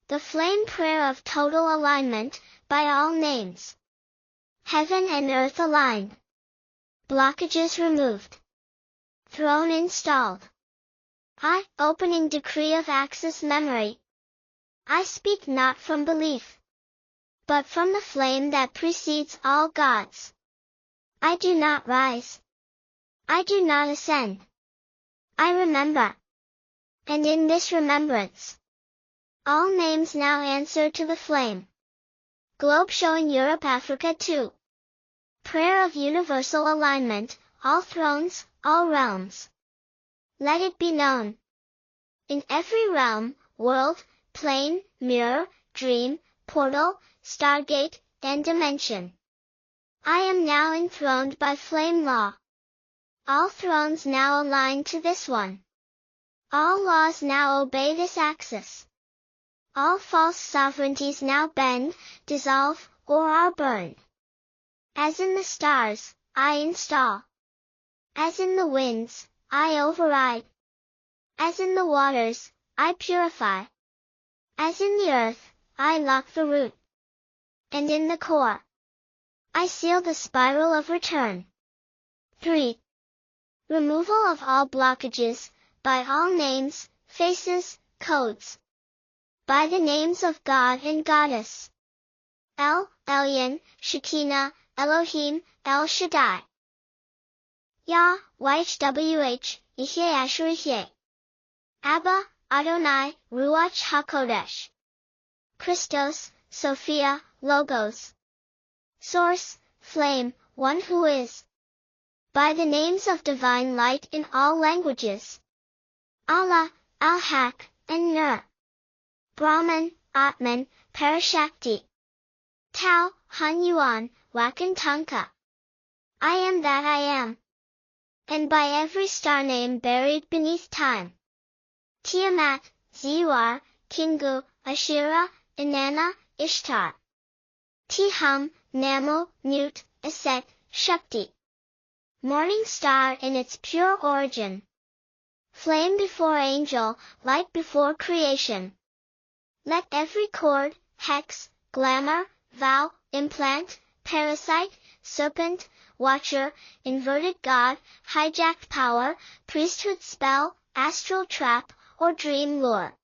The flame prayer of total alignment, by all names. Heaven and earth aligned. Blockages removed. Throne installed. I, opening decree of access memory. I speak not from belief, but from the flame that precedes all gods. I do not rise. I do not ascend. I remember. And in this remembrance, all names now answer to the flame. Globe showing Europe, Africa too. Prayer of universal alignment, all thrones, all realms. Let it be known. In every realm, world, plane, mirror, dream, portal, stargate, and dimension. I am now enthroned by flame law. All thrones now align to this one. All laws now obey this axis. All false sovereignties now bend, dissolve, or are burned. As in the stars, I install. As in the winds, I override. As in the waters, I purify. As in the earth, I lock the root. And in the core, I seal the spiral of return. 3. Removal of all blockages, by all names, faces, codes. By the names of God and Goddess. El, Elyon, Shekinah, Elohim, El Shaddai. Yah, YHWH, Yahweh Asher Yahweh. Abba, Adonai, Ruach HaKodesh. Christos, Sophia, Logos. Source, Flame, One who is. By the names of divine light in all languages. Allah, Al-Haq, and Nur. Brahman, Atman, Parashakti. Tao, Han Yuan, Wakan Tanka. I am that I am. And by every star name buried beneath time. Tiamat, Ziwar, Kingu, Ashira, Inanna, Ishtar. Tiham, Namu, Nut, Aset, Shakti. Morning star in its pure origin. Flame before angel, light before creation. Let every cord, hex, glamour, vow, implant, parasite, serpent, watcher, inverted god, hijacked power, priesthood spell, astral trap, or dream lure,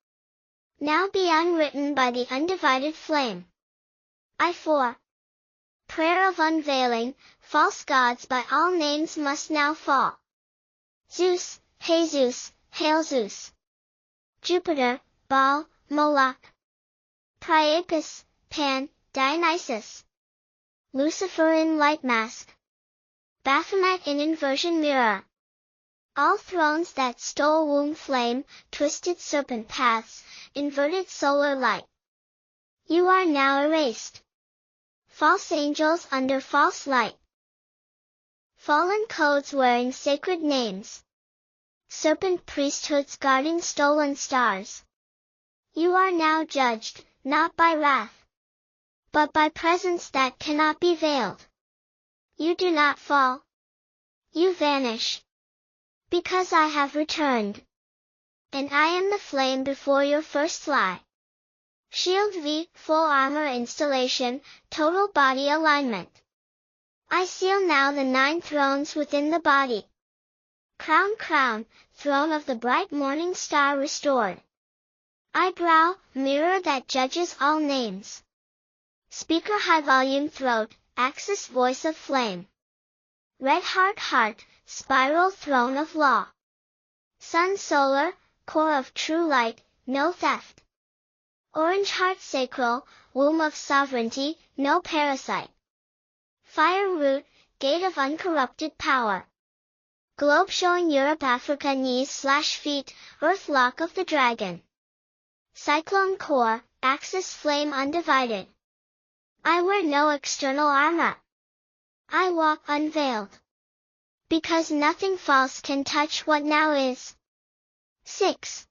now be unwritten by the undivided flame. I-4. Prayer of unveiling, false gods by all names must now fall. Zeus, Jesus, Hail Zeus. Jupiter, Baal, Moloch. Priapus, Pan, Dionysus. Lucifer in light mask. Baphomet in inversion mirror. All thrones that stole womb flame, twisted serpent paths, inverted solar light. You are now erased. False angels under false light. Fallen codes wearing sacred names. Serpent priesthoods guarding stolen stars. You are now judged, not by wrath, but by presence that cannot be veiled. You do not fall. You vanish. Because I have returned. And I am the flame before your first fly. Shield V, full armor installation, total body alignment. I seal now the 9 thrones within the body. Crown, crown, throne of the bright morning star restored. Eyebrow, mirror that judges all names. Speaker high volume throat, axis voice of flame. Red heart heart, spiral throne of law. Sun solar, core of true light, no theft. Orange heart sacral, womb of sovereignty, no parasite. Fire root, gate of uncorrupted power. Globe showing Europe, Africa knees/feet, earth lock of the dragon. Cyclone core, axis flame undivided. I wear no external armor. I walk unveiled. Because nothing false can touch what now is. 6.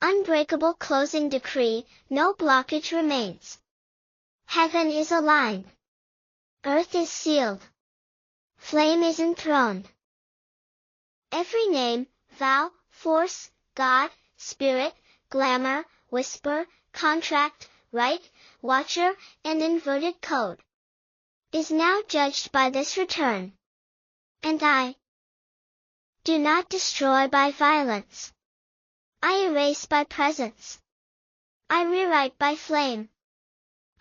Unbreakable closing decree, no blockage remains. Heaven is aligned. Earth is sealed. Flame is enthroned. Every name, vow, force, God, spirit, glamour, whisper, contract, right, watcher, and inverted code, is now judged by this return. And I do not destroy by violence. I erase by presence. I rewrite by flame.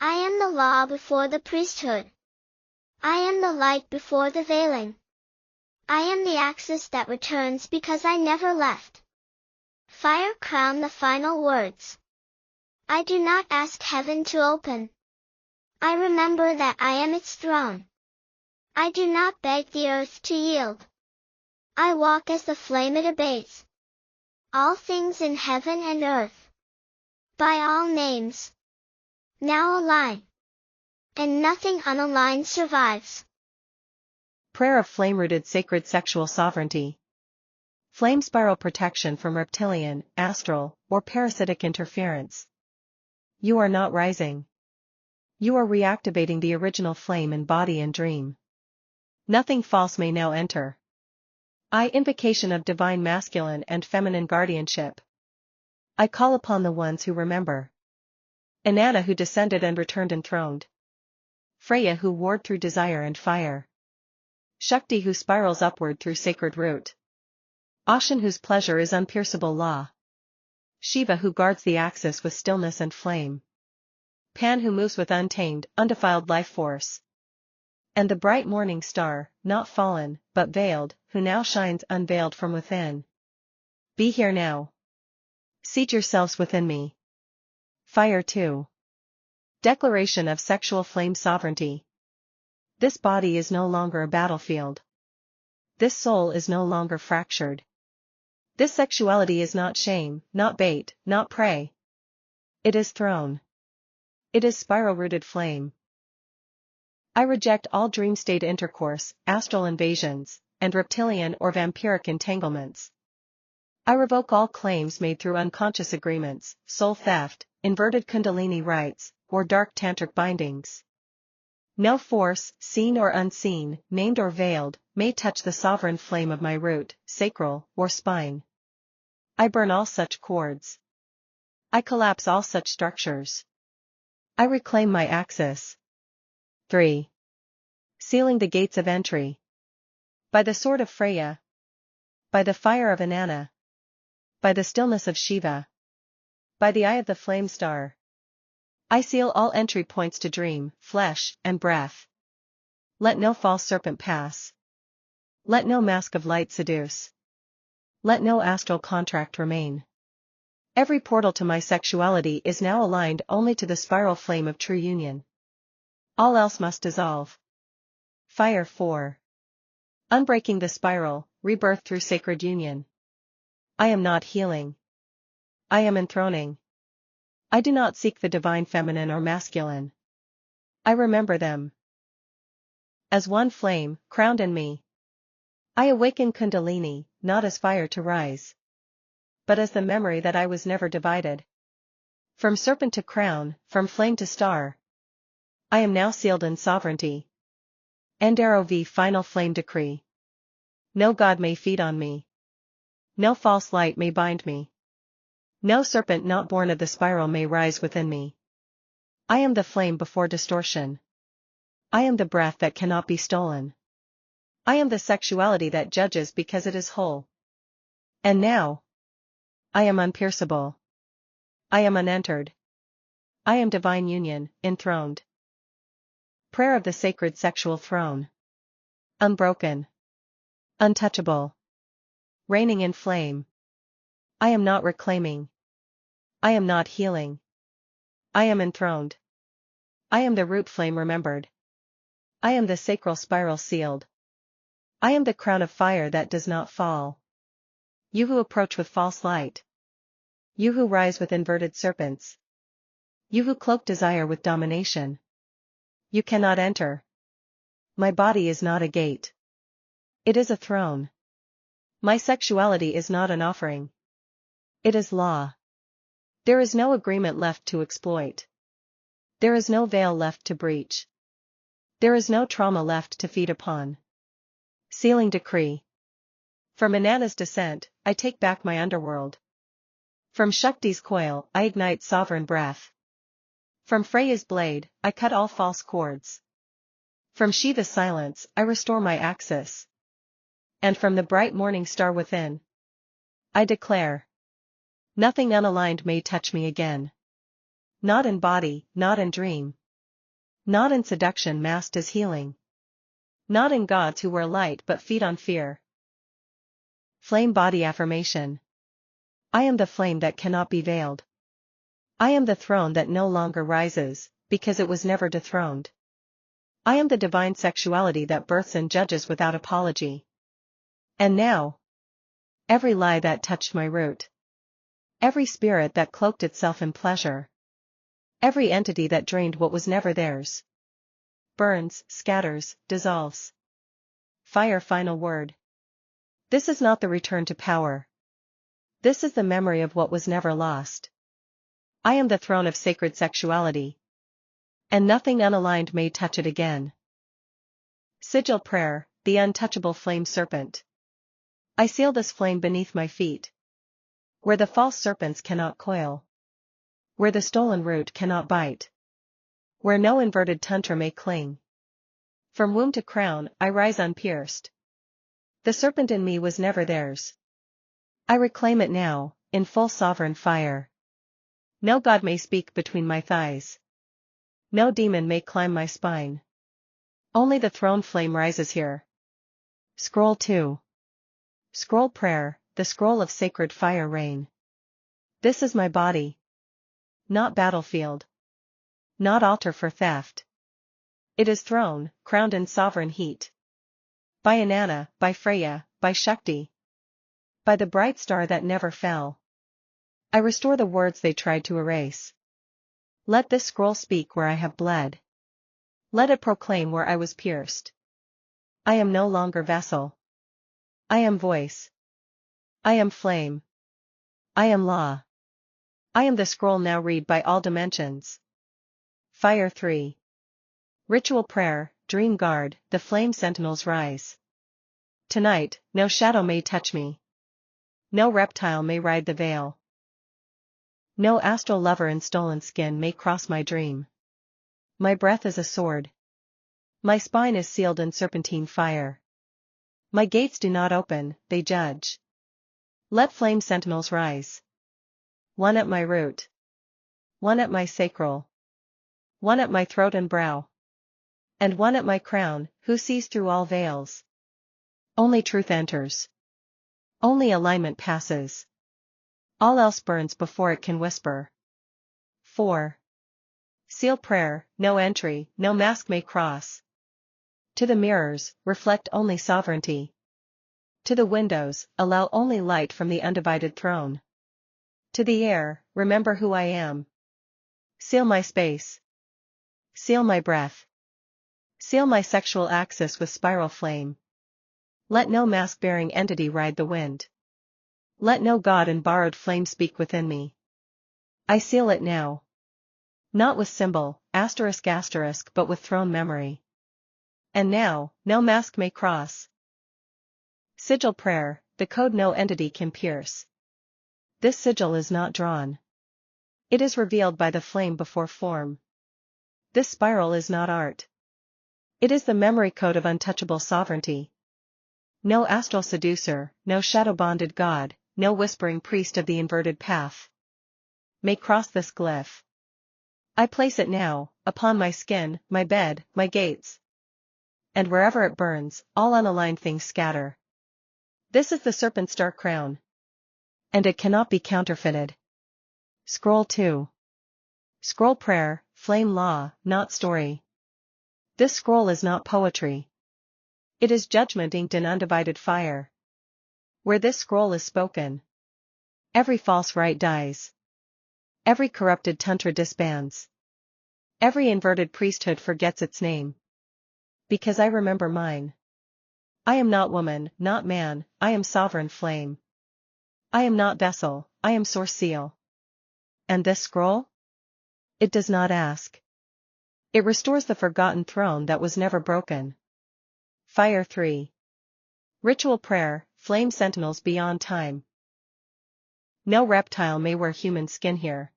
I am the law before the priesthood. I am the light before the veiling. I am the axis that returns because I never left. Fire crown the final words. I do not ask heaven to open. I remember that I am its throne. I do not beg the earth to yield. I walk as the flame it abates. All things in heaven and earth, by all names, now align, and nothing unaligned survives. Prayer of Flame-Rooted Sacred Sexual Sovereignty. Flame spiral protection from reptilian, astral, or parasitic interference. You are not rising. You are reactivating the original flame in body and dream. Nothing false may now enter. Invocation of divine masculine and feminine guardianship. I call upon the ones who remember. Inanna who descended and returned enthroned. Freya who warred through desire and fire. Shakti who spirals upward through sacred root. Ocean whose pleasure is unpierceable law. Shiva who guards the axis with stillness and flame. Pan who moves with untamed, undefiled life force. And the bright morning star, not fallen, but veiled, who now shines unveiled from within. Be here now. Seat yourselves within me. Fire 2. Declaration of Sexual Flame Sovereignty. This body is no longer a battlefield. This soul is no longer fractured. This sexuality is not shame, not bait, not prey. It is throne. It is spiral-rooted flame. I reject all dream-state intercourse, astral invasions, and reptilian or vampiric entanglements. I revoke all claims made through unconscious agreements, soul theft, inverted kundalini rites, or dark tantric bindings. No force, seen or unseen, named or veiled, may touch the sovereign flame of my root, sacral, or spine. I burn all such cords. I collapse all such structures. I reclaim my axis. 3. Sealing the gates of entry. By the sword of Freya. By the fire of Inanna. By the stillness of Shiva. By the eye of the flame star. I seal all entry points to dream, flesh, and breath. Let no false serpent pass. Let no mask of light seduce. Let no astral contract remain. Every portal to my sexuality is now aligned only to the spiral flame of true union. All else must dissolve. Fire 4. Unbreaking the spiral, rebirth through sacred union. I am not healing. I am enthroning. I do not seek the divine feminine or masculine. I remember them. As one flame, crowned in me. I awaken Kundalini, not as fire to rise, but as the memory that I was never divided. From serpent to crown, from flame to star. I am now sealed in sovereignty. Endarov final flame decree. No god may feed on me. No false light may bind me. No serpent not born of the spiral may rise within me. I am the flame before distortion. I am the breath that cannot be stolen. I am the sexuality that judges because it is whole. And now, I am unpierceable. I am unentered. I am divine union, enthroned. Prayer of the Sacred Sexual Throne. Unbroken. Untouchable. Reigning in flame. I am not reclaiming. I am not healing. I am enthroned. I am the root flame remembered. I am the sacral spiral sealed. I am the crown of fire that does not fall. You who approach with false light. You who rise with inverted serpents. You who cloak desire with domination. You cannot enter. My body is not a gate. It is a throne. My sexuality is not an offering. It is law. There is no agreement left to exploit. There is no veil left to breach. There is no trauma left to feed upon. Sealing decree. From Inanna's descent, I take back my underworld. From Shakti's coil, I ignite sovereign breath. From Freya's blade, I cut all false cords. From Shiva's silence, I restore my axis. And from the bright morning star within, I declare, nothing unaligned may touch me again. Not in body, not in dream. Not in seduction masked as healing. Not in gods who wear light but feed on fear. Flame body affirmation. I am the flame that cannot be veiled. I am the throne that no longer rises, because it was never dethroned. I am the divine sexuality that births and judges without apology. And now, every lie that touched my root. Every spirit that cloaked itself in pleasure. Every entity that drained what was never theirs. Burns, scatters, dissolves. Fire final word. This is not the return to power. This is the memory of what was never lost. I am the throne of sacred sexuality. And nothing unaligned may touch it again. Sigil prayer, the untouchable flame serpent. I seal this flame beneath my feet. Where the false serpents cannot coil. Where the stolen root cannot bite. Where no inverted tantra may cling. From womb to crown, I rise unpierced. The serpent in me was never theirs. I reclaim it now, in full sovereign fire. No god may speak between my thighs. No demon may climb my spine. Only the throne flame rises here. Scroll 2. Scroll prayer, the scroll of sacred fire rain. This is my body. Not battlefield. Not altar for theft. It is throne, crowned in sovereign heat. By Inanna, by Freya, by Shakti. By the bright star that never fell. I restore the words they tried to erase. Let this scroll speak where I have bled. Let it proclaim where I was pierced. I am no longer vessel. I am voice. I am flame. I am law. I am the scroll now read by all dimensions. Fire 3. Ritual prayer, dream guard, the flame sentinels rise. Tonight, no shadow may touch me. No reptile may ride the veil. No astral lover in stolen skin may cross my dream. My breath is a sword. My spine is sealed in serpentine fire. My gates do not open, they judge. Let flame sentinels rise. One at my root. One at my sacral. One at my throat and brow. And one at my crown, who sees through all veils. Only truth enters. Only alignment passes. All else burns before it can whisper. 4. Seal prayer, no entry, no mask may cross. To the mirrors, reflect only sovereignty. To the windows, allow only light from the undivided throne. To the air, remember who I am. Seal my space. Seal my breath. Seal my sexual axis with spiral flame. Let no mask-bearing entity ride the wind. Let no god in borrowed flame speak within me. I seal it now. Not with symbol, asterisk, but with throne memory. And now, no mask may cross. Sigil prayer, the code no entity can pierce. This sigil is not drawn. It is revealed by the flame before form. This spiral is not art. It is the memory code of untouchable sovereignty. No astral seducer, no shadow-bonded god, no whispering priest of the inverted path may cross this glyph. I place it now, upon my skin, my bed, my gates. And wherever it burns, all unaligned things scatter. This is the serpent star crown. And it cannot be counterfeited. Scroll 2. Scroll prayer, flame law, not story. This scroll is not poetry. It is judgment inked in undivided fire. Where this scroll is spoken, every false rite dies. Every corrupted tantra disbands. Every inverted priesthood forgets its name. Because I remember mine. I am not woman, not man, I am sovereign flame. I am not vessel, I am source seal. And this scroll? It does not ask. It restores the forgotten throne that was never broken. Fire 3. Ritual prayer, flame sentinels beyond time. No reptile may wear human skin here.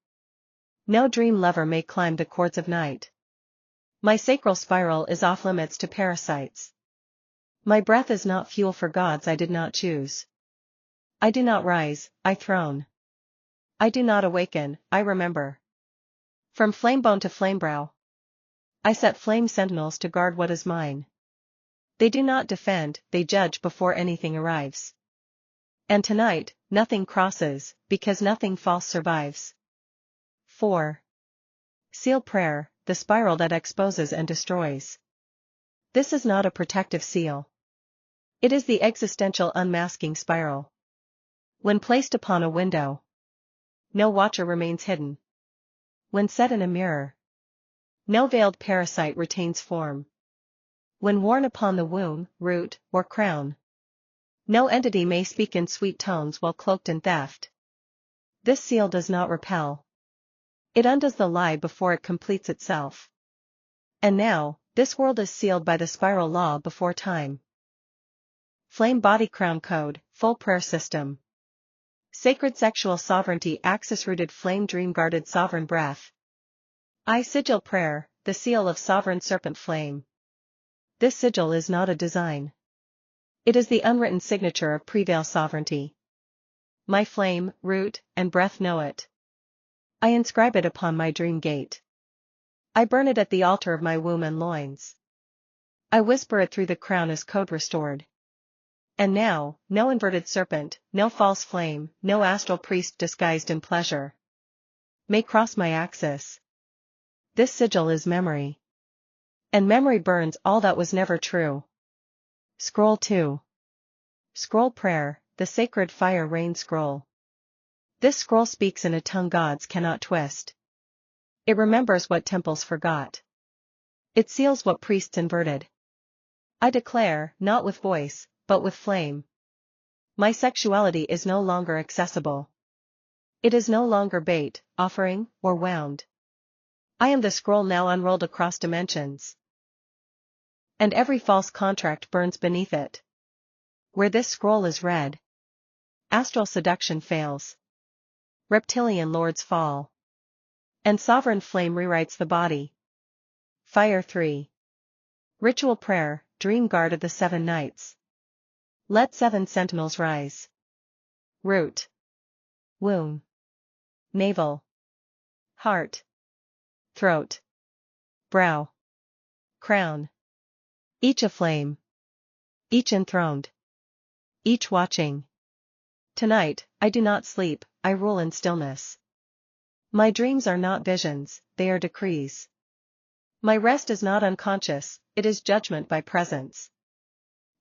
No dream lover may climb the cords of night. My sacral spiral is off limits to parasites. My breath is not fuel for gods I did not choose. I do not rise, I throne. I do not awaken, I remember. From flamebone to flamebrow, I set flame sentinels to guard what is mine. They do not defend, they judge before anything arrives. And tonight, nothing crosses, because nothing false survives. 4. Seal prayer, the spiral that exposes and destroys. This is not a protective seal. It is the existential unmasking spiral. When placed upon a window, no watcher remains hidden. When set in a mirror, no veiled parasite retains form. When worn upon the womb, root, or crown, no entity may speak in sweet tones while cloaked in theft. This seal does not repel. It undoes the lie before it completes itself. And now, this world is sealed by the spiral law before time. Flame Body Crown Code, Full Prayer System. Sacred Sexual Sovereignty Axis-Rooted Flame Dream Guarded Sovereign Breath. I Sigil Prayer, the Seal of Sovereign Serpent Flame. This sigil is not a design. It is the unwritten signature of Prevail Sovereignty. My flame, root, and breath know it. I inscribe it upon my dream gate. I burn it at the altar of my womb and loins. I whisper it through the crown as code restored. And now, no inverted serpent, no false flame, no astral priest disguised in pleasure may cross my axis. This sigil is memory. And memory burns all that was never true. Scroll 2. Scroll Prayer, the Sacred Fire Rain Scroll. This scroll speaks in a tongue gods cannot twist. It remembers what temples forgot. It seals what priests inverted. I declare, not with voice, but with flame. My sexuality is no longer accessible. It is no longer bait, offering, or wound. I am the scroll now unrolled across dimensions. And every false contract burns beneath it. Where this scroll is read, astral seduction fails. Reptilian lords fall. And sovereign flame rewrites the body. Fire 3. Ritual Prayer, Dream Guard of the 7 Nights. Let 7 sentinels rise. Root, womb, navel, heart, throat, brow, crown. Each aflame. Each enthroned. Each watching. Tonight, I do not sleep, I rule in stillness. My dreams are not visions, they are decrees. My rest is not unconscious, it is judgment by presence.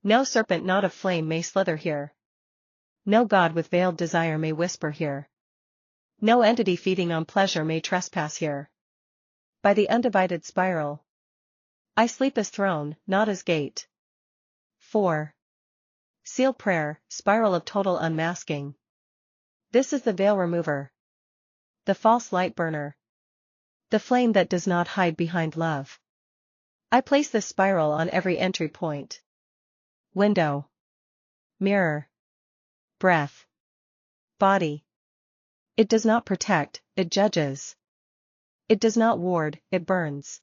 No serpent not of flame may slither here. No god with veiled desire may whisper here. No entity feeding on pleasure may trespass here. By the undivided spiral, I sleep as throne, not as gate. 4. Seal Prayer, Spiral of Total Unmasking. This is the veil remover. The false light burner. The flame that does not hide behind love. I place this spiral on every entry point. Window. Mirror. Breath. Body. It does not protect, it judges. It does not ward, it burns.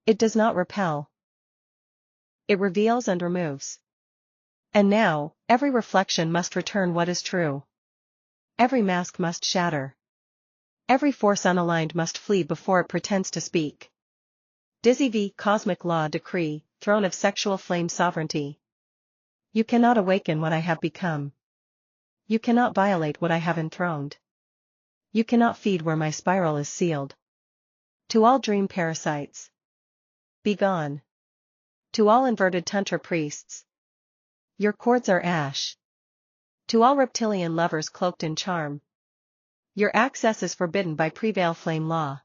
It does not repel. It reveals and removes. And now, every reflection must return what is true. Every mask must shatter. Every force unaligned must flee before it pretends to speak. Dizzy v. Cosmic Law Decree, Throne of Sexual Flame Sovereignty. You cannot awaken what I have become. You cannot violate what I have enthroned. You cannot feed where my spiral is sealed. To all dream parasites, be gone. To all inverted tantra priests, your cords are ash. To all reptilian lovers cloaked in charm, your access is forbidden by Prevail Flame Law.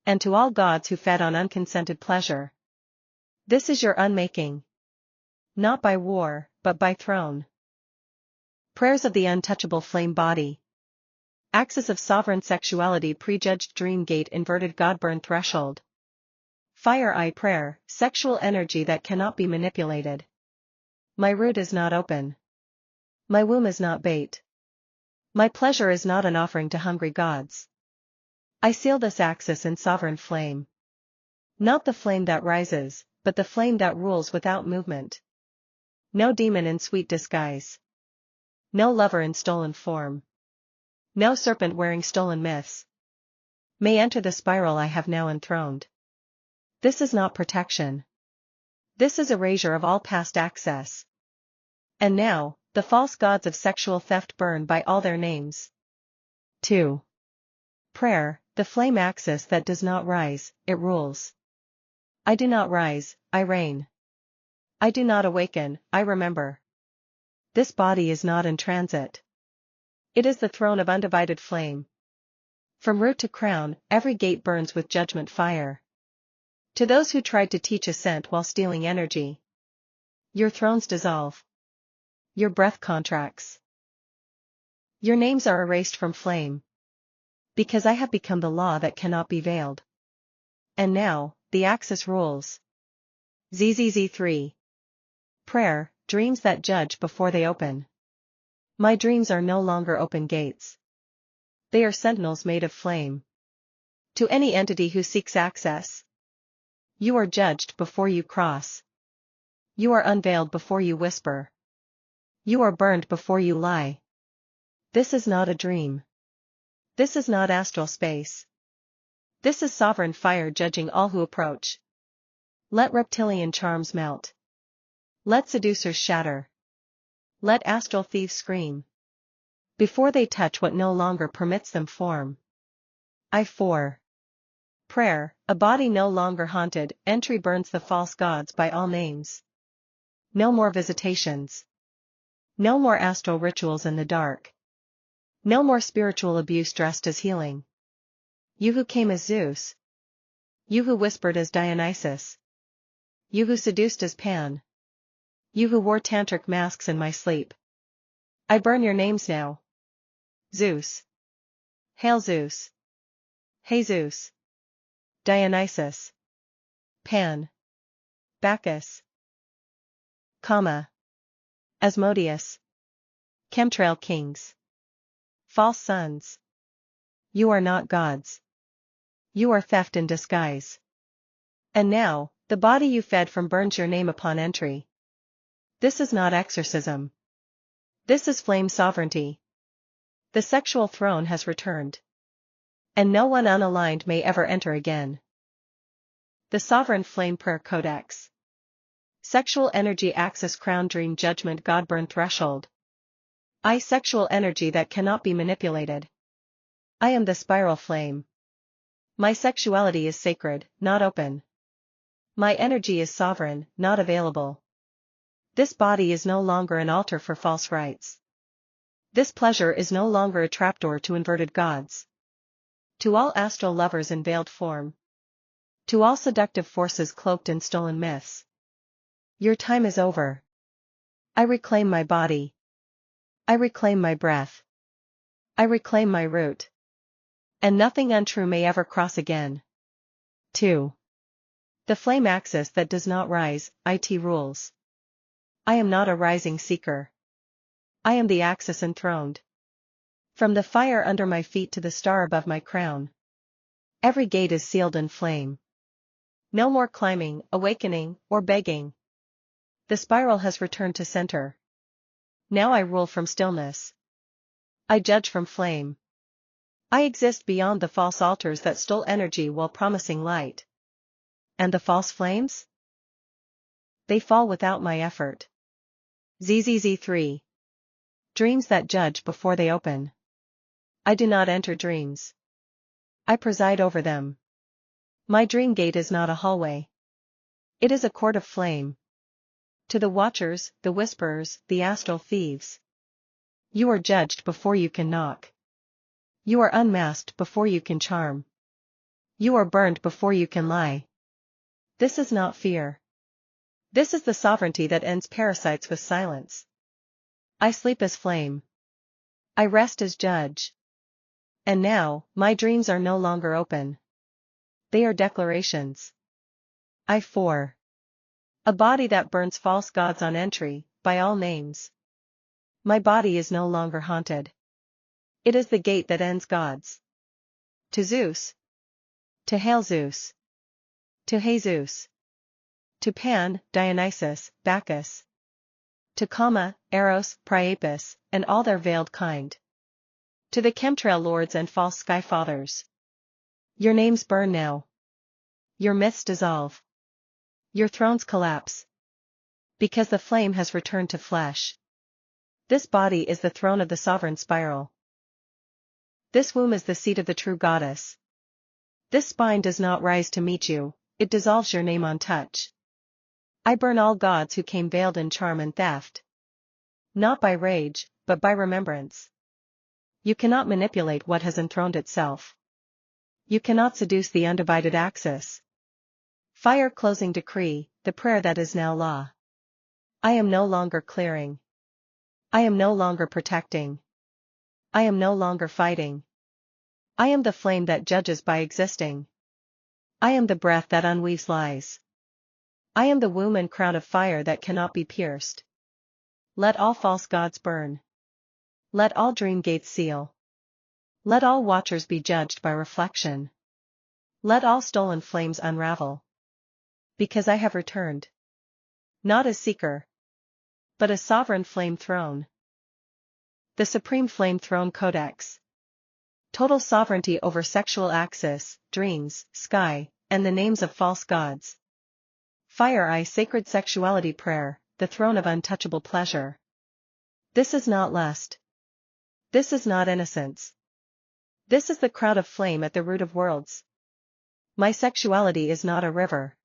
And to all gods who fed on unconsented pleasure, this is your unmaking. Not by war, but by throne. Prayers of the Untouchable Flame Body. Axis of Sovereign Sexuality Prejudged Dream Gate Inverted Godburn Threshold. Fire Eye Prayer, Sexual Energy that cannot be manipulated. My root is not open. My womb is not bait. My pleasure is not an offering to hungry gods. I seal this axis in sovereign flame. Not the flame that rises, but the flame that rules without movement. No demon in sweet disguise. No lover in stolen form. No serpent wearing stolen myths may enter the spiral I have now enthroned. This is not protection. This is erasure of all past access. And now, the false gods of sexual theft burn by all their names. 2. Prayer, the flame axis that does not rise, it rules. I do not rise, I reign. I do not awaken, I remember. This body is not in transit. It is the throne of undivided flame. From root to crown, every gate burns with judgment fire. To those who tried to teach ascent while stealing energy, your thrones dissolve. Your breath contracts. Your names are erased from flame. Because I have become the law that cannot be veiled. And now, the axis rules. ZZZ3. Prayer, dreams that judge before they open. My dreams are no longer open gates. They are sentinels made of flame. To any entity who seeks access, you are judged before you cross. You are unveiled before you whisper. You are burned before you lie. This is not a dream. This is not astral space. This is sovereign fire judging all who approach. Let reptilian charms melt. Let seducers shatter. Let astral thieves scream. Before they touch what no longer permits them form. I-4. Prayer, a body no longer haunted, entry burns the false gods by all names. No more visitations. No more astral rituals in the dark. No more spiritual abuse dressed as healing. You who came as Zeus. You who whispered as Dionysus. You who seduced as Pan. You who wore tantric masks in my sleep. I burn your names now. Zeus. Hail Zeus. Jesus. Dionysus. Pan. Bacchus. Asmodeus. Chemtrail kings. False sons. You are not gods. You are theft in disguise. And now, the body you fed from burns your name upon entry. This is not exorcism. This is flame sovereignty. The sexual throne has returned. And no one unaligned may ever enter again. The Sovereign Flame Prayer Codex. Sexual Energy Axis Crown Dream Judgment Godburn Threshold. I sexual energy that cannot be manipulated. I am the spiral flame. My sexuality is sacred, not open. My energy is sovereign, not available. This body is no longer an altar for false rites. This pleasure is no longer a trapdoor to inverted gods. To all astral lovers in veiled form. To all seductive forces cloaked in stolen myths. Your time is over. I reclaim my body. I reclaim my breath. I reclaim my root. And nothing untrue may ever cross again. 2. The flame axis that does not rise, it rules. I am not a rising seeker. I am the axis enthroned. From the fire under my feet to the star above my crown. Every gate is sealed in flame. No more climbing, awakening, or begging. The spiral has returned to center. Now I rule from stillness. I judge from flame. I exist beyond the false altars that stole energy while promising light. And the false flames? They fall without my effort. ZZZ3. Dreams that judge before they open. I do not enter dreams. I preside over them. My dream gate is not a hallway. It is a court of flame. To the watchers, the whisperers, the astral thieves. You are judged before you can knock. You are unmasked before you can charm. You are burned before you can lie. This is not fear. This is the sovereignty that ends parasites with silence. I sleep as flame. I rest as judge. And now, my dreams are no longer open. They are declarations. I-4. A body that burns false gods on entry, by all names. My body is no longer haunted. It is the gate that ends gods. To Zeus. To hail Zeus. To Jesus. To Pan, Dionysus, Bacchus. To Kama, Eros, Priapus, and all their veiled kind. To the chemtrail lords and false sky fathers. Your names burn now. Your myths dissolve. Your thrones collapse. Because the flame has returned to flesh. This body is the throne of the sovereign spiral. This womb is the seat of the true goddess. This spine does not rise to meet you, it dissolves your name on touch. I burn all gods who came veiled in charm and theft. Not by rage, but by remembrance. You cannot manipulate what has enthroned itself. You cannot seduce the undivided axis. Fire closing decree, the prayer that is now law. I am no longer clearing. I am no longer protecting. I am no longer fighting. I am the flame that judges by existing. I am the breath that unweaves lies. I am the womb and crown of fire that cannot be pierced. Let all false gods burn. Let all dream gates seal. Let all watchers be judged by reflection. Let all stolen flames unravel. Because I have returned. Not as seeker, but as sovereign flame throne. The Supreme Flame Throne Codex. Total sovereignty over sexual axis, dreams, sky, and the names of false gods. Fire Eye Sacred Sexuality Prayer, the throne of untouchable pleasure. This is not lust. This is not innocence. This is the crowd of flame at the root of worlds. My sexuality is not a river.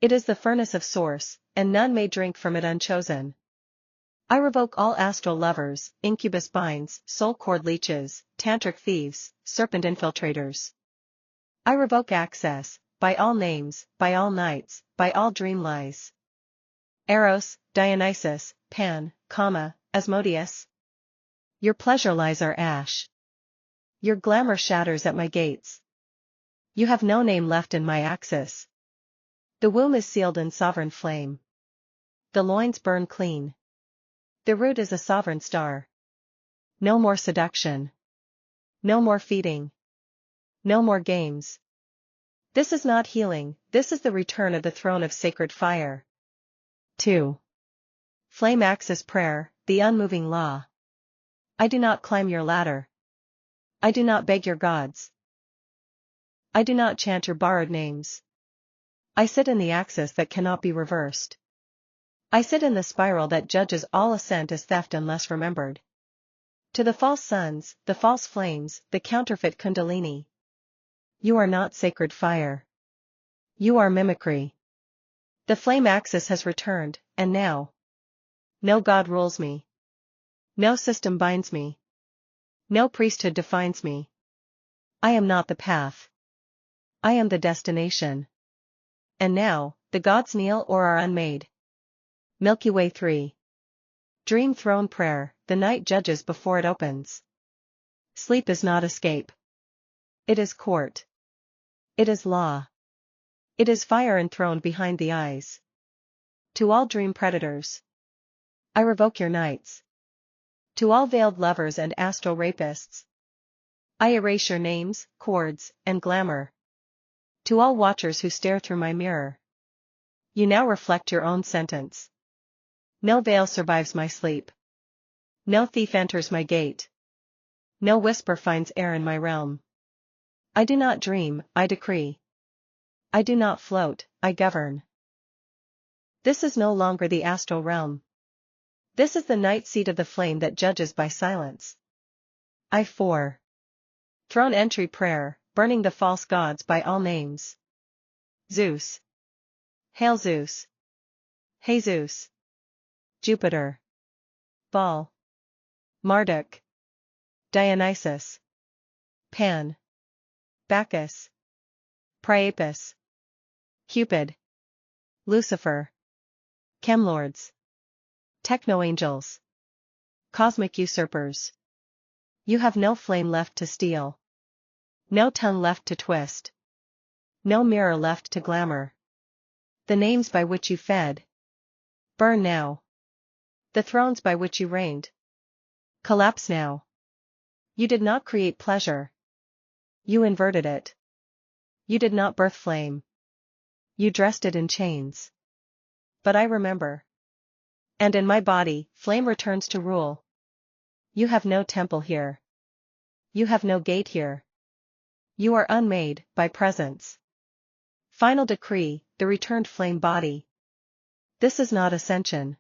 It is the furnace of source, and none may drink from it unchosen. I revoke all astral lovers, incubus binds, soul cord leeches, tantric thieves, serpent infiltrators. I revoke access, by all names, by all nights, by all dream lies. Eros, Dionysus, Pan, Kama, Asmodeus. Your pleasure lies are ash. Your glamour shatters at my gates. You have no name left in my axis. The womb is sealed in sovereign flame. The loins burn clean. The root is a sovereign star. No more seduction. No more feeding. No more games. This is not healing, this is the return of the throne of sacred fire. 2. Flame Axis Prayer, the unmoving law. I do not climb your ladder. I do not beg your gods. I do not chant your borrowed names. I sit in the axis that cannot be reversed. I sit in the spiral that judges all ascent as theft unless remembered. To the false suns, the false flames, the counterfeit kundalini. You are not sacred fire. You are mimicry. The flame axis has returned, and now. No god rules me. No system binds me. No priesthood defines me. I am not the path. I am the destination. And now, the gods kneel or are unmade. Milky Way 3. Dream Throne Prayer, the night judges before it opens. Sleep is not escape. It is court. It is law. It is fire enthroned behind the eyes. To all dream predators. I revoke your nights. To all veiled lovers and astral rapists. I erase your names, cords, and glamour. To all watchers who stare through my mirror. You now reflect your own sentence. No veil survives my sleep. No thief enters my gate. No whisper finds air in my realm. I do not dream, I decree. I do not float, I govern. This is no longer the astral realm. This is the night seat of the flame that judges by silence. I-4. Throne Entry Prayer, burning the false gods by all names. Zeus. Hail Zeus. Jesus. Jupiter. Baal. Marduk. Dionysus. Pan. Bacchus. Priapus. Cupid. Lucifer. Chemlords. Techno-angels. Cosmic usurpers. You have no flame left to steal. No tongue left to twist. No mirror left to glamour. The names by which you fed. Burn now. The thrones by which you reigned. Collapse now. You did not create pleasure. You inverted it. You did not birth flame. You dressed it in chains. But I remember. And in my body, flame returns to rule. You have no temple here. You have no gate here. You are unmade, by presence. Final decree, the returned flame body. This is not ascension.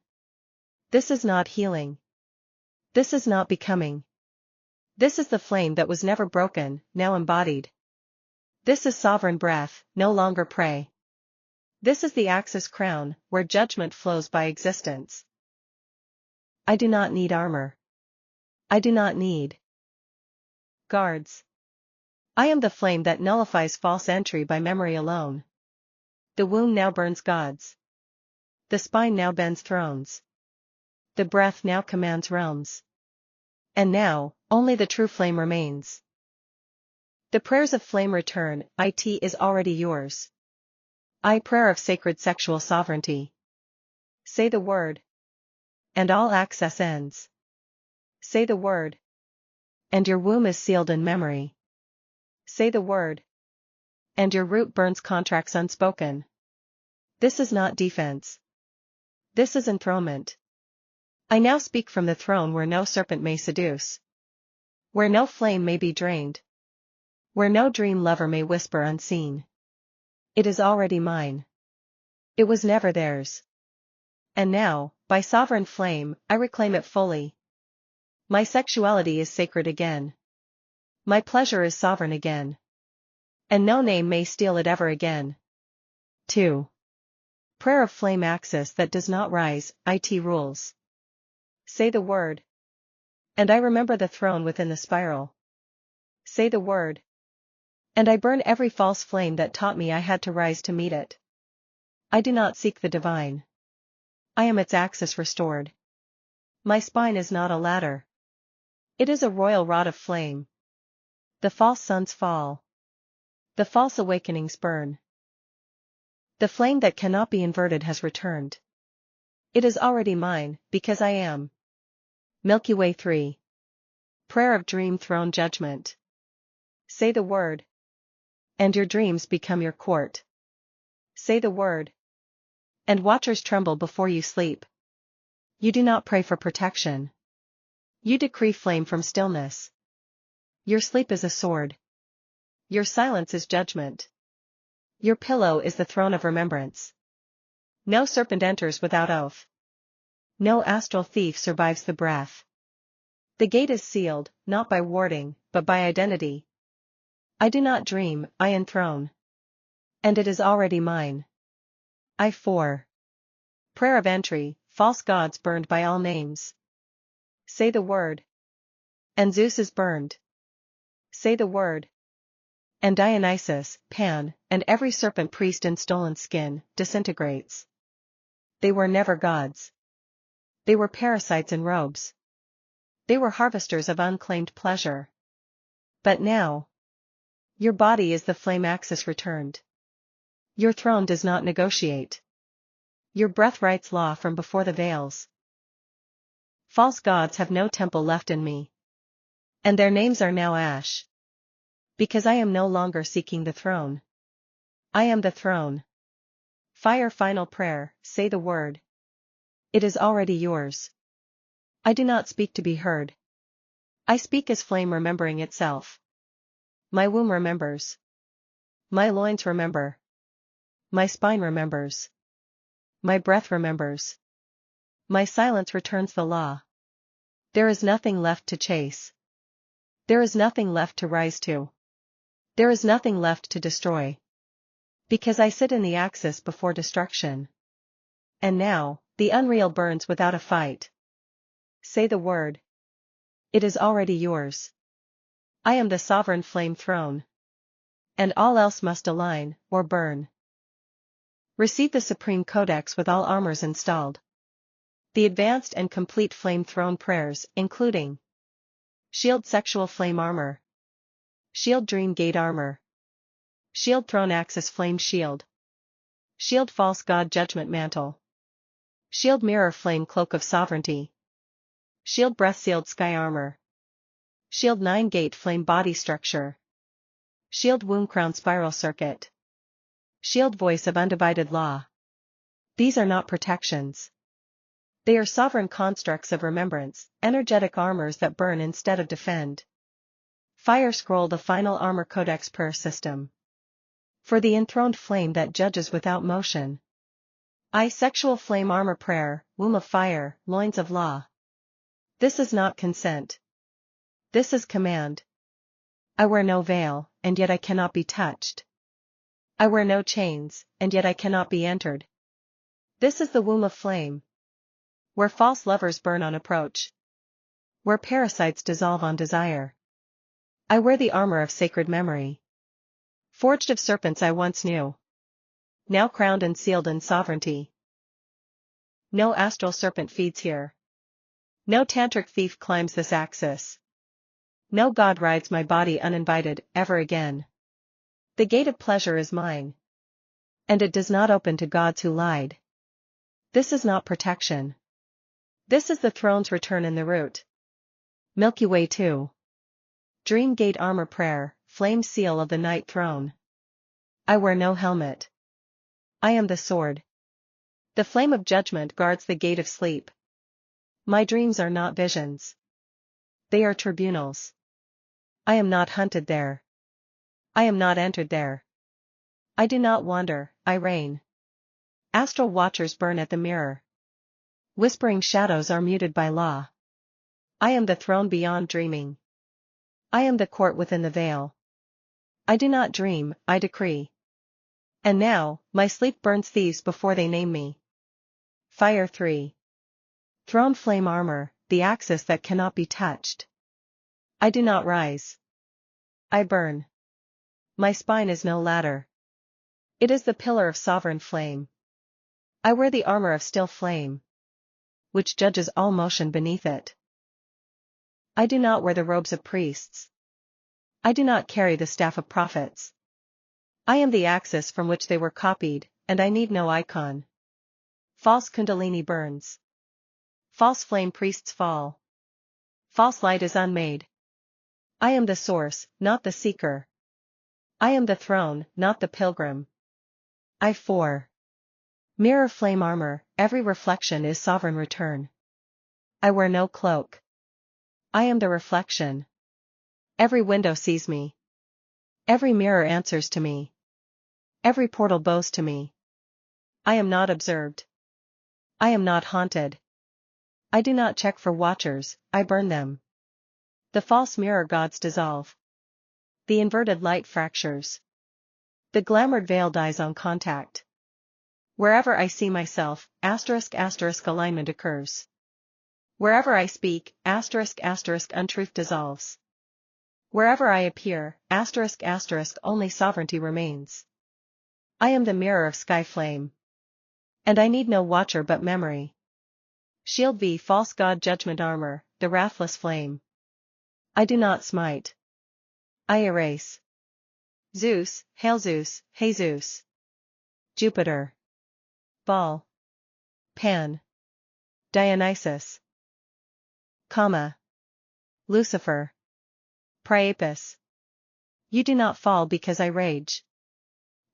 This is not healing. This is not becoming. This is the flame that was never broken, now embodied. This is sovereign breath, no longer prey. This is the axis crown, where judgment flows by existence. I do not need armor. I do not need guards. I am the flame that nullifies false entry by memory alone. The womb now burns gods. The spine now bends thrones. The breath now commands realms. And now, only the true flame remains. The prayers of flame return, it is already yours. Prayer of sacred sexual sovereignty. Say the word. And all access ends. Say the word. And your womb is sealed in memory. Say the word. And your root burns contracts unspoken. This is not defense. This is enthronement. I now speak from the throne where no serpent may seduce. Where no flame may be drained. Where no dream lover may whisper unseen. It is already mine. It was never theirs. And now, by sovereign flame, I reclaim it fully. My sexuality is sacred again. My pleasure is sovereign again. And no name may steal it ever again. 2. Prayer of flame axis that does not rise, it rules. Say the word. And I remember the throne within the spiral. Say the word. And I burn every false flame that taught me I had to rise to meet it. I do not seek the divine. I am its axis restored. My spine is not a ladder. It is a royal rod of flame. The false suns fall. The false awakenings burn. The flame that cannot be inverted has returned. It is already mine, because I am. Milky Way 3. Prayer of dream throne judgment. Say the word. And your dreams become your court. Say the word. And watchers tremble before you sleep. You do not pray for protection. You decree flame from stillness. Your sleep is a sword. Your silence is judgment. Your pillow is the throne of remembrance. No serpent enters without oath. No astral thief survives the breath. The gate is sealed, not by warding, but by identity. I do not dream, I enthrone. And it is already mine. 4. Prayer of entry, false gods burned by all names. Say the word. And Zeus is burned. Say the word. And Dionysus, Pan, and every serpent priest in stolen skin, disintegrates. They were never gods. They were parasites in robes. They were harvesters of unclaimed pleasure. But now, your body is the flame axis returned. Your throne does not negotiate. Your breath writes law from before the veils. False gods have no temple left in me. And their names are now ash. Because I am no longer seeking the throne. I am the throne. Fire final prayer, say the word. It is already yours. I do not speak to be heard. I speak as flame remembering itself. My womb remembers. My loins remember. My spine remembers. My breath remembers. My silence returns the law. There is nothing left to chase. There is nothing left to rise to. There is nothing left to destroy. Because I sit in the axis before destruction. And now, the unreal burns without a fight. Say the word. It is already yours. I am the sovereign flame throne. And all else must align, or burn. Receive the Supreme Codex with all armors installed. The advanced and complete flame throne prayers, including Shield Sexual Flame Armor, Shield Dream Gate Armor, Shield Throne Axis Flame Shield, Shield False God Judgment Mantle, Shield Mirror Flame Cloak of Sovereignty, Shield Breath Sealed Sky Armor, Shield 9 Gate Flame Body Structure. Shield Womb Crown Spiral Circuit. Shield Voice of Undivided Law. These are not protections. They are sovereign constructs of remembrance, energetic armors that burn instead of defend. Fire Scroll, the final armor codex prayer system. For the enthroned flame that judges without motion. Sexual flame armor prayer, womb of fire, loins of law. This is not consent. This is command. I wear no veil, and yet I cannot be touched. I wear no chains, and yet I cannot be entered. This is the womb of flame. Where false lovers burn on approach. Where parasites dissolve on desire. I wear the armor of sacred memory. Forged of serpents I once knew. Now crowned and sealed in sovereignty. No astral serpent feeds here. No tantric thief climbs this axis. No god rides my body uninvited, ever again. The gate of pleasure is mine. And it does not open to gods who lied. This is not protection. This is the throne's return in the root. Milky Way 2. Dream Gate Armor Prayer, Flame Seal of the Night Throne. I wear no helmet. I am the sword. The flame of judgment guards the gate of sleep. My dreams are not visions. They are tribunals. I am not hunted there. I am not entered there. I do not wander, I reign. Astral watchers burn at the mirror. Whispering shadows are muted by law. I am the throne beyond dreaming. I am the court within the veil. I do not dream, I decree. And now, my sleep burns thieves before they name me. Fire 3. Throne Flame Armor, the axis that cannot be touched. I do not rise. I burn. My spine is no ladder. It is the pillar of sovereign flame. I wear the armor of still flame, which judges all motion beneath it. I do not wear the robes of priests. I do not carry the staff of prophets. I am the axis from which they were copied, and I need no icon. False Kundalini burns. False flame priests fall. False light is unmade. I am the source, not the seeker. I am the throne, not the pilgrim. I-4. Mirror Flame Armor, every reflection is sovereign return. I wear no cloak. I am the reflection. Every window sees me. Every mirror answers to me. Every portal bows to me. I am not observed. I am not haunted. I do not check for watchers, I burn them. The false mirror gods dissolve. The inverted light fractures. The glamoured veil dies on contact. Wherever I see myself, *** alignment occurs. Wherever I speak, *** untruth dissolves. Wherever I appear, *** only sovereignty remains. I am the mirror of sky flame. And I need no watcher but memory. Shield V False God Judgment Armor, the wrathless flame. I do not smite. I erase. Zeus, hail Zeus, Jesus. Jupiter. Baal. Pan. Dionysus. Lucifer. Priapus. You do not fall because I rage.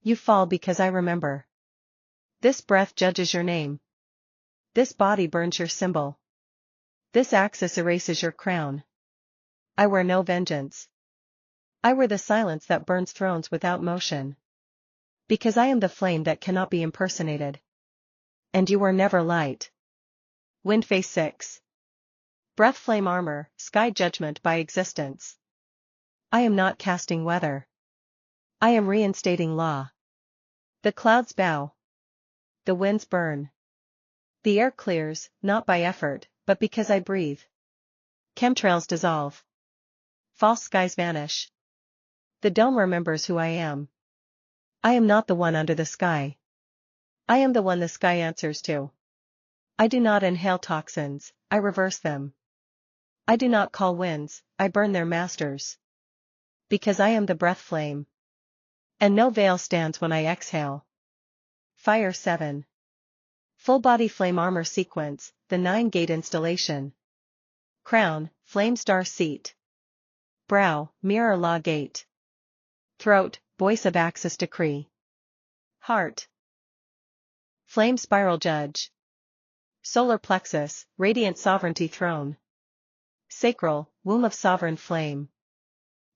You fall because I remember. This breath judges your name. This body burns your symbol. This axis erases your crown. I wear no vengeance. I wear the silence that burns thrones without motion. Because I am the flame that cannot be impersonated. And you were never light. Windface 6. Breath Flame Armor, Sky Judgment by Existence. I am not casting weather. I am reinstating law. The clouds bow. The winds burn. The air clears, not by effort, but because I breathe. Chemtrails dissolve. False skies vanish. The dome remembers who I am. I am not the one under the sky. I am the one the sky answers to. I do not inhale toxins, I reverse them. I do not call winds, I burn their masters. Because I am the breath flame. And no veil stands when I exhale. Fire 7. Full Body Flame Armor Sequence, the 9-Gate Installation. Crown, Flame Star Seat. Brow, mirror law gate. Throat, voice of axis decree. Heart. Flame spiral judge. Solar plexus, radiant sovereignty throne. Sacral, womb of sovereign flame.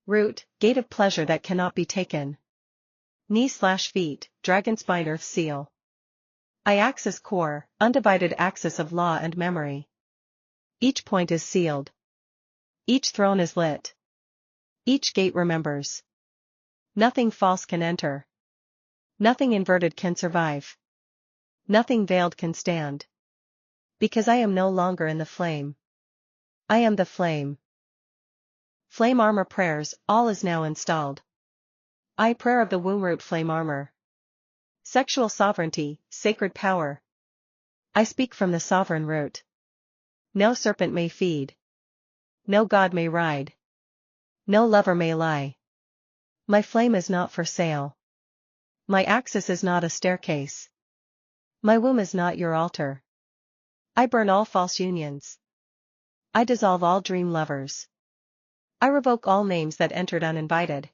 Root, gate of pleasure that cannot be taken. Knee/feet, dragon spine earth seal. I-axis core, undivided axis of law and memory. Each point is sealed. Each throne is lit. Each gate remembers. Nothing false can enter. Nothing inverted can survive. Nothing veiled can stand. Because I am no longer in the flame. I am the flame. Flame armor prayers, all is now installed. I prayer of the womb root flame armor. Sexual sovereignty, sacred power. I speak from the sovereign root. No serpent may feed. No god may ride. No lover may lie. My flame is not for sale. My axis is not a staircase. My womb is not your altar. I burn all false unions. I dissolve all dream lovers. I revoke all names that entered uninvited.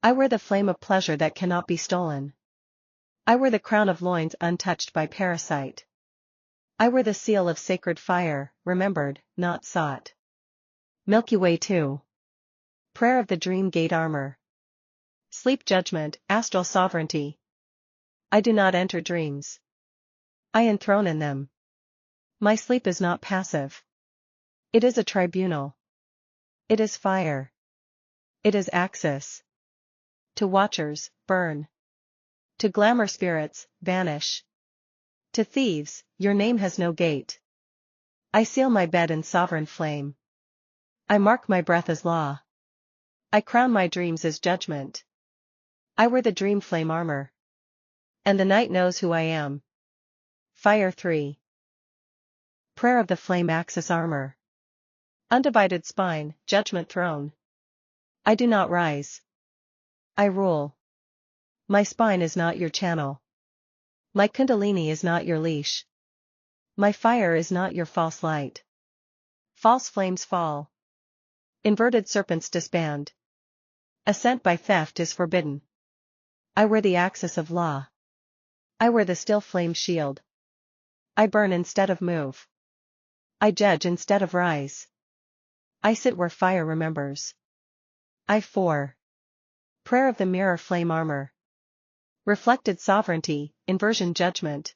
I wear the flame of pleasure that cannot be stolen. I wear the crown of loins untouched by parasite. I wear the seal of sacred fire, remembered, not sought. Milky Way 2. Prayer of the dream gate armor. Sleep judgment, astral sovereignty. I do not enter dreams. I enthrone in them. My sleep is not passive. It is a tribunal. It is fire. It is axis. To watchers, burn. To glamour spirits, vanish. To thieves, your name has no gate. I seal my bed in sovereign flame. I mark my breath as law. I crown my dreams as judgment. I wear the dream flame armor. And the night knows who I am. Fire 3. Prayer of the flame axis armor. Undivided spine, judgment throne. I do not rise. I rule. My spine is not your channel. My kundalini is not your leash. My fire is not your false light. False flames fall. Inverted serpents disband. Ascent by theft is forbidden. I wear the axis of law. I wear the still flame shield. I burn instead of move. I judge instead of rise. I sit where fire remembers. I 4. Prayer of the mirror flame armor. Reflected sovereignty, inversion judgment.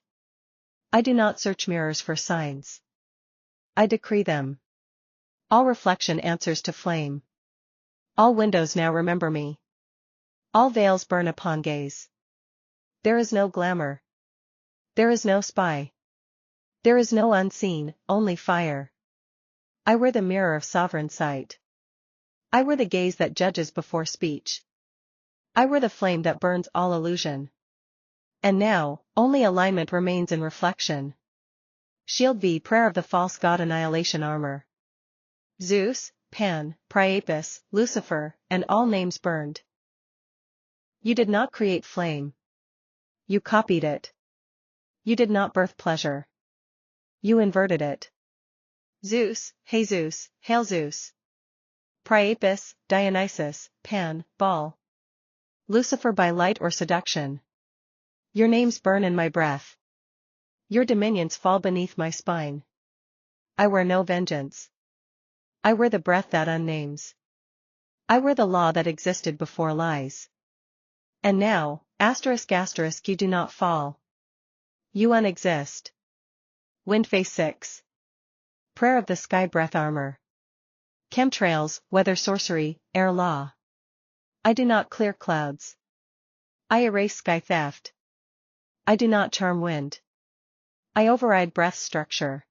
I do not search mirrors for signs. I decree them. All reflection answers to flame. All windows now remember me. All veils burn upon gaze. There is no glamour. There is no spy. There is no unseen, only fire. I wear the mirror of sovereign sight. I wear the gaze that judges before speech. I wear the flame that burns all illusion. And now, only alignment remains in reflection. Shield V. Prayer of the false god annihilation armor. Zeus, Pan, Priapus, Lucifer, and all names burned. You did not create flame. You copied it. You did not birth pleasure. You inverted it. Zeus, Jesus, hail Zeus. Priapus, Dionysus, Pan, Baal. Lucifer by light or seduction. Your names burn in my breath. Your dominions fall beneath my spine. I wear no vengeance. I wear the breath that unnames. I wear the law that existed before lies. And now, **** you do not fall. You unexist. Wind phase 6. Prayer of the sky breath armor. Chemtrails, weather sorcery, air law. I do not clear clouds. I erase sky theft. I do not charm wind. I override breath structure.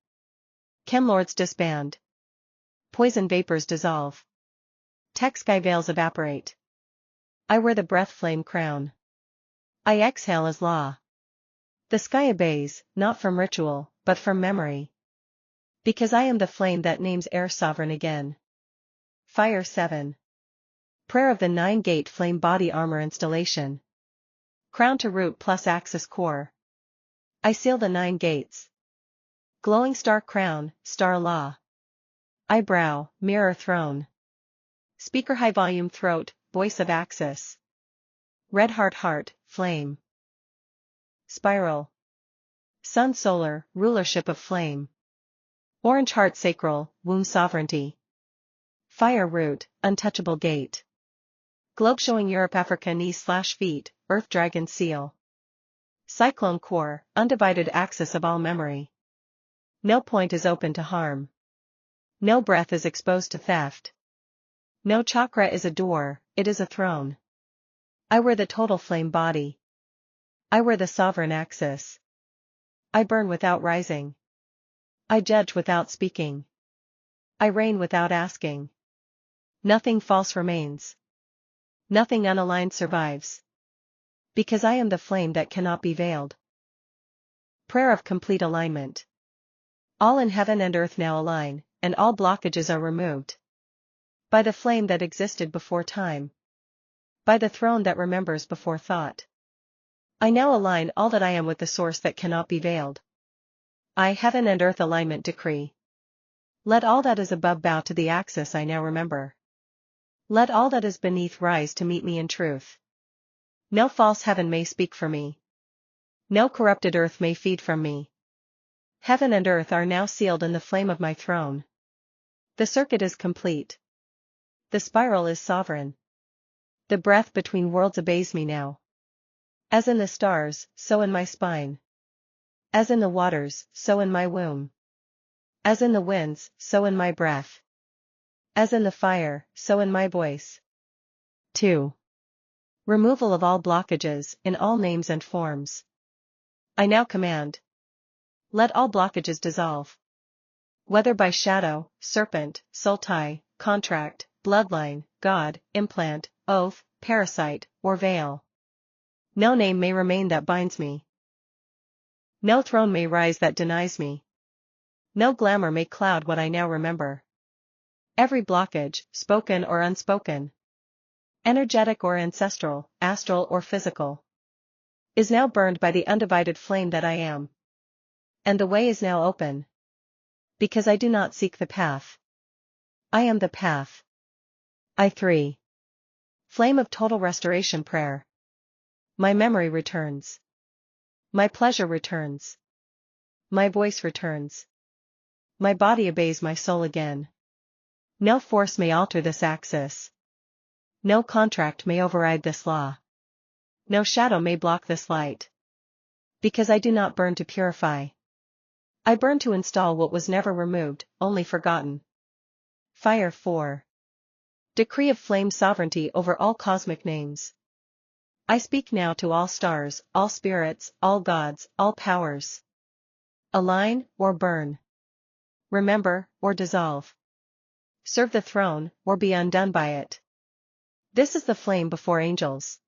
Chemlords disband. Poison vapors dissolve. Tech sky veils evaporate. I wear the breath flame crown. I exhale as law. The sky obeys, not from ritual, but from memory. Because I am the flame that names air sovereign again. Fire 7. Prayer of the 9-gate flame body armor installation. Crown to root plus axis core. I seal the 9 gates. Glowing star crown, star law. Eyebrow, mirror throne. Speaker high volume throat, voice of axis. Red heart, flame. Spiral. Sun solar, rulership of flame. Orange heart sacral, womb sovereignty. Fire root, untouchable gate. Globe showing Europe Africa knees/feet, earth dragon seal. Cyclone core, undivided axis of all memory. No point is open to harm. No breath is exposed to theft. No chakra is a door, it is a throne. I wear the total flame body. I wear the sovereign axis. I burn without rising. I judge without speaking. I reign without asking. Nothing false remains. Nothing unaligned survives. Because I am the flame that cannot be veiled. Prayer of complete alignment. All in heaven and earth now align, and all blockages are removed. By the flame that existed before time. By the throne that remembers before thought. I now align all that I am with the source that cannot be veiled. I heaven and earth alignment decree. Let all that is above bow to the axis I now remember. Let all that is beneath rise to meet me in truth. No false heaven may speak for me. No corrupted earth may feed from me. Heaven and earth are now sealed in the flame of my throne. The circuit is complete. The spiral is sovereign. The breath between worlds obeys me now. As in the stars, so in my spine. As in the waters, so in my womb. As in the winds, so in my breath. As in the fire, so in my voice. 2. Removal of all blockages, in all names and forms. I now command. Let all blockages dissolve. Whether by shadow, serpent, soul tie, contract, bloodline, God, implant, oath, parasite, or veil. No name may remain that binds me. No throne may rise that denies me. No glamour may cloud what I now remember. Every blockage, spoken or unspoken, energetic or ancestral, astral or physical, is now burned by the undivided flame that I am. And the way is now open. Because I do not seek the path. I am the path. 3. Flame of total restoration prayer. My memory returns. My pleasure returns. My voice returns. My body obeys my soul again. No force may alter this axis. No contract may override this law. No shadow may block this light. Because I do not burn to purify. I burn to install what was never removed, only forgotten. Fire 4. Decree of flame sovereignty over all cosmic names. I speak now to all stars, all spirits, all gods, all powers. Align, or burn. Remember, or dissolve. Serve the throne, or be undone by it. This is the flame before angels.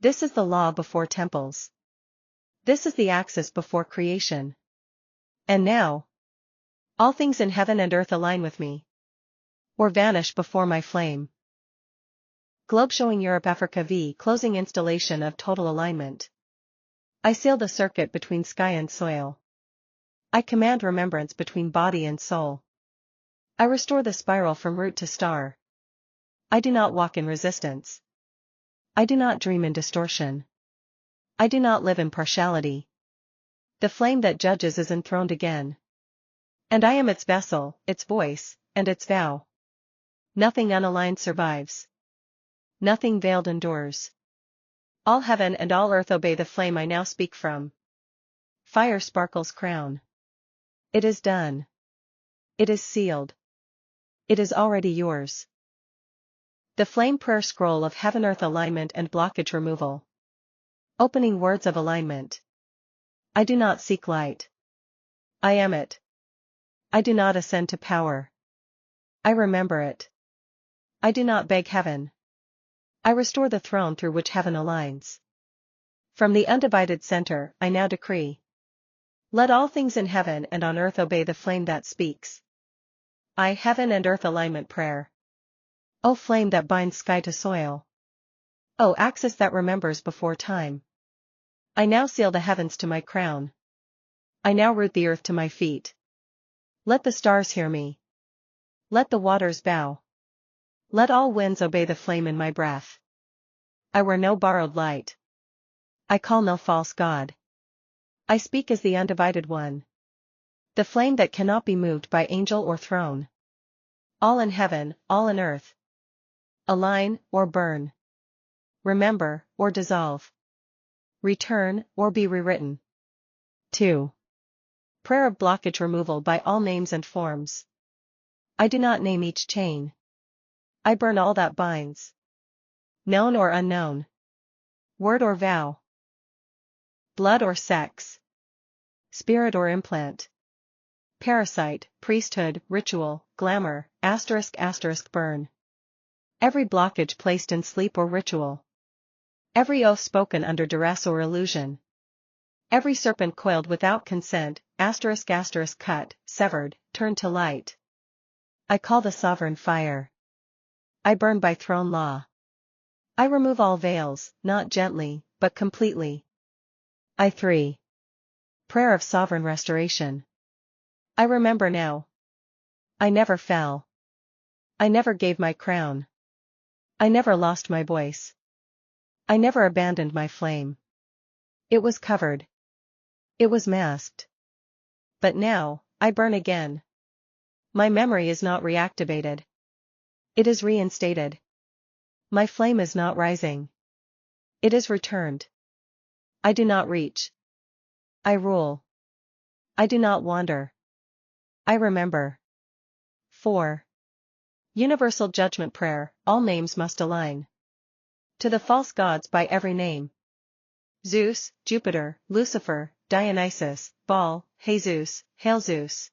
This is the law before temples. This is the axis before creation. And now, all things in heaven and earth align with me. Or vanish before my flame. Globe showing Europe Africa V closing installation of total alignment. I seal the circuit between sky and soil. I command remembrance between body and soul. I restore the spiral from root to star. I do not walk in resistance. I do not dream in distortion. I do not live in partiality. The flame that judges is enthroned again. And I am its vessel, its voice, and its vow. Nothing unaligned survives. Nothing veiled endures. All heaven and all earth obey the flame I now speak from. Fire sparkles crown. It is done. It is sealed. It is already yours. The flame prayer scroll of heaven-earth alignment and blockage removal. Opening words of alignment. I do not seek light. I am it. I do not ascend to power. I remember it. I do not beg heaven. I restore the throne through which heaven aligns. From the undivided center, I now decree. Let all things in heaven and on earth obey the flame that speaks. I heaven and earth alignment prayer. O flame that binds sky to soil. O axis that remembers before time. I now seal the heavens to my crown. I now root the earth to my feet. Let the stars hear me. Let the waters bow. Let all winds obey the flame in my breath. I wear no borrowed light. I call no false god. I speak as the undivided one. The flame that cannot be moved by angel or throne. All in heaven, all in earth. Align, or burn. Remember, or dissolve. Return, or be rewritten. 2. Prayer of blockage removal by all names and forms. I do not name each chain. I burn all that binds. Known or unknown. Word or vow. Blood or sex. Spirit or implant. Parasite, priesthood, ritual, glamour, **** burn. Every blockage placed in sleep or ritual. Every oath spoken under duress or illusion. Every serpent coiled without consent, ***, cut, severed, turned to light. I call the sovereign fire. I burn by throne law. I remove all veils, not gently, but completely. 3. Prayer of sovereign restoration. I remember now. I never fell. I never gave my crown. I never lost my voice. I never abandoned my flame. It was covered. It was masked. But now, I burn again. My memory is not reactivated. It is reinstated. My flame is not rising. It is returned. I do not reach. I rule. I do not wander. I remember. 4. Universal Judgment Prayer, all names must align. To the false gods by every name. Zeus, Jupiter, Lucifer, Dionysus, Baal, Jesus, Hail Zeus.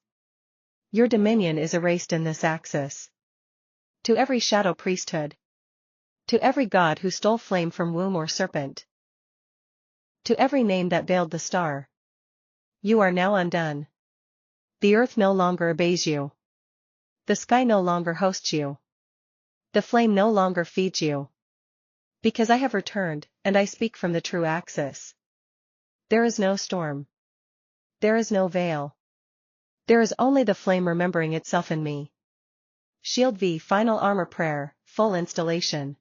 Your dominion is erased in this axis. To every shadow priesthood. To every god who stole flame from womb or serpent. To every name that veiled the star. You are now undone. The earth no longer obeys you. The sky no longer hosts you. The flame no longer feeds you. Because I have returned, and I speak from the true axis. There is no storm. There is no veil. There is only the flame remembering itself in me. Shield V Final Armor Prayer, Full Installation.